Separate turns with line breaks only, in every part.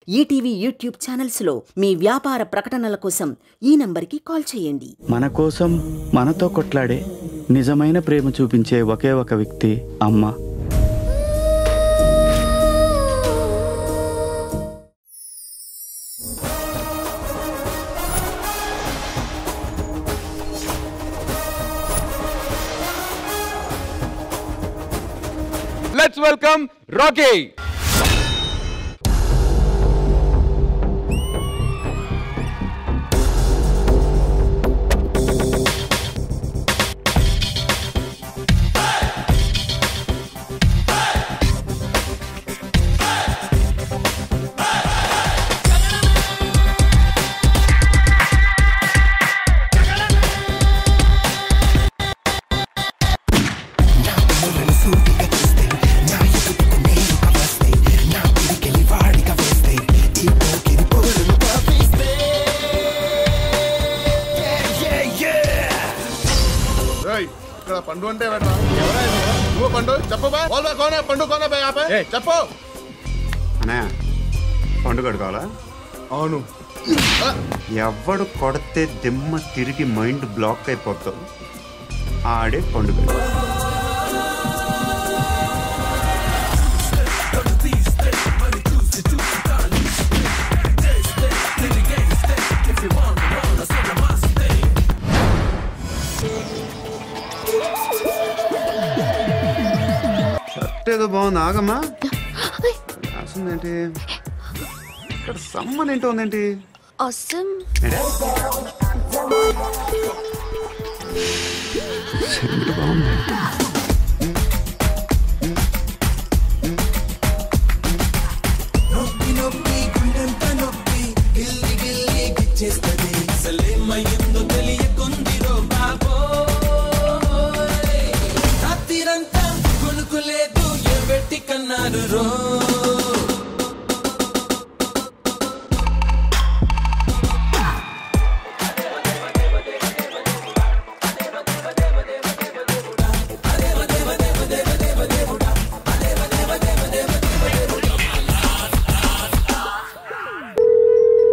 ETV YouTube ఛానల్స్లో మీ వ్యాపార ప్రకటనల కోసం ఈ నంబర్కి కాల్ చేయండి.
మన కోసం మనతో కొట్లాడే నిజమైన ప్రేమ చూపించే ఒకే ఒక వ్యక్తి అమ్మ.
Let's welcome Rocky.
पंडू अंटे నువ్వు పండు చెప్పు బా బోల్ బా కోనే పండు కోనే బా యాపే చెప్పు
అన్నా పండు కడుకోవాలా?
అవును.
ఎవడు కొడితే దిమ్మ తిరిగి మైండ్ బ్లాక్ అయిపోతావు ఆడే పండుగ. ఏదో బాగుంది ఆగమ్మా. రాసిందేంటి ఇక్కడ? సమ్మన్ ఏంటో ఉందేంటి? బాగుంది.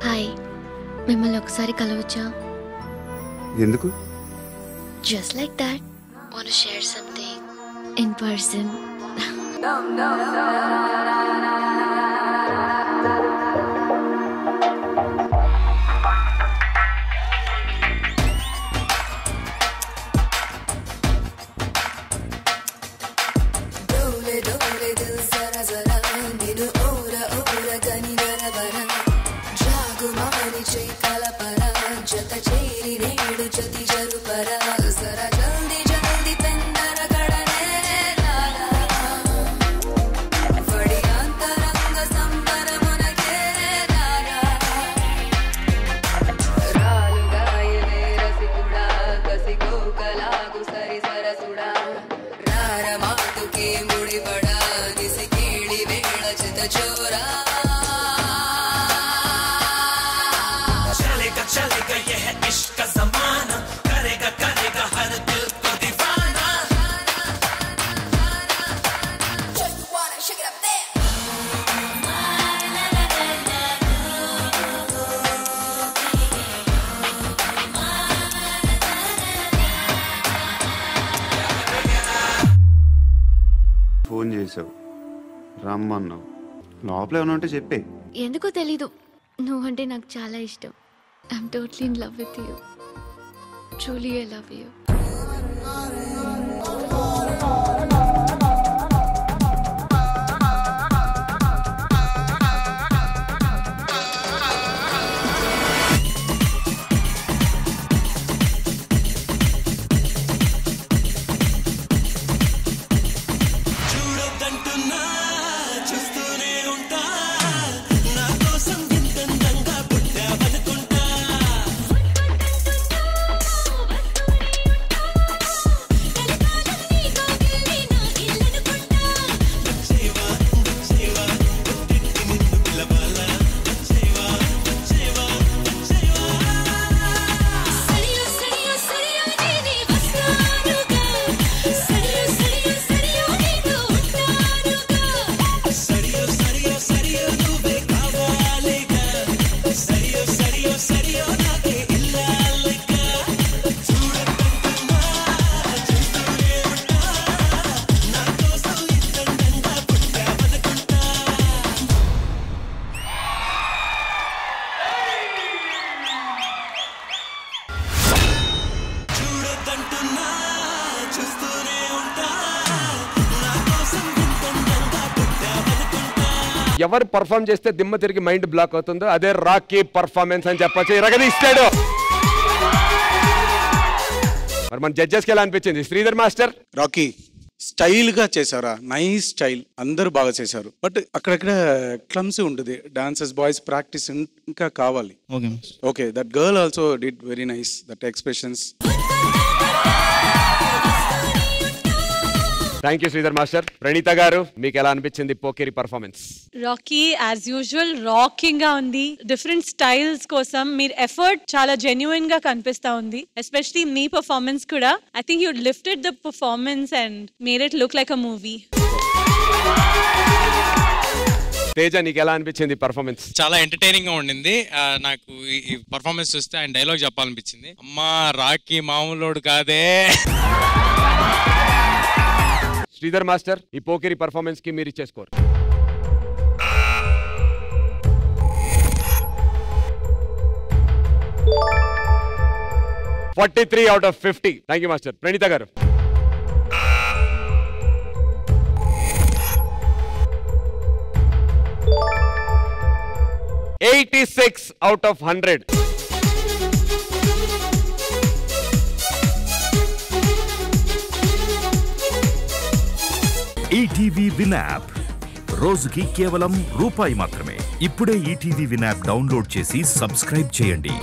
హాయ్, మిమ్మల్ని ఒకసారి కలవచ్చా?
ఎందుకు?
Just like that, want to share something in person. Phone చేసావు, రమ్మన్నావు, లోపల ఏమన్నా ఉంటే చెప్పే. ఎందుకో తెలీదు, నువ్వంటే నాకు చాలా ఇష్టం. I'm totally in love with you. Truly I love you.
ఎవరు పర్ఫామ్ చేస్తే దిమ్మ తిరిగి మైండ్ బ్లాక్ అవుతుందో అదే రాకీ పర్ఫార్మెన్స్ అని చెప్పచ్చు. ఇరగదీస్తాడు. మరి మన జడ్జెస్కి ఎలా అనిపించింది శ్రీధర్ మాస్టర్?
రాకీ స్టైల్ గా చేశారా, నైస్ స్టైల్, అందరూ బాగా చేశారు. బట్ అక్కడక్కడ క్లమ్సీ ఉంటుంది. డాన్సర్స్ బాయ్స్ ప్రాక్టీస్ ఇంకా కావాలి. Okay, that girl also did very nice, that expressions.
Thank you Sridhar master. Praneetha గారు, మీకు ఎలా అనిపించింది Pokiri performance?
Rocky as usual rocking గా ఉంది. డిఫరెంట్ స్టైల్స్ కోసం మీరు ఎఫర్ట్ చాలా జెన్యున్ గా కనిపిస్తా ఉంది. ఎస్పెషలీ మీ పర్ఫార్మెన్స్ కూడా. I think you lifted the performance and made it look like a movie.
Teja, నీకు ఎలా అనిపించింది పర్ఫార్మెన్స్?
చాలా ఎంటర్టైనింగ్ గా ఉండింది. నాకు ఈ పర్ఫార్మెన్స్ చూస్తే ఆయన డైలాగ్ చెప్పాలనిపించింది. అమ్మా రాకీ మామూలోడు కాదే.
శ్రీధర్ మాస్టర్, ఈ పోకిరి పర్ఫార్మెన్స్ కి మీరు ఇచ్చే score? $43 out of 50. Thank you master. Praneetha గారు? 86 out of 100.
ETV win app రోజుకి కేవలం రూపాయి మాత్రమే. ఇప్పుడే ఈటీవీ విన్ యాప్ డౌన్లోడ్ చేసి సబ్స్క్రైబ్ చేయండి.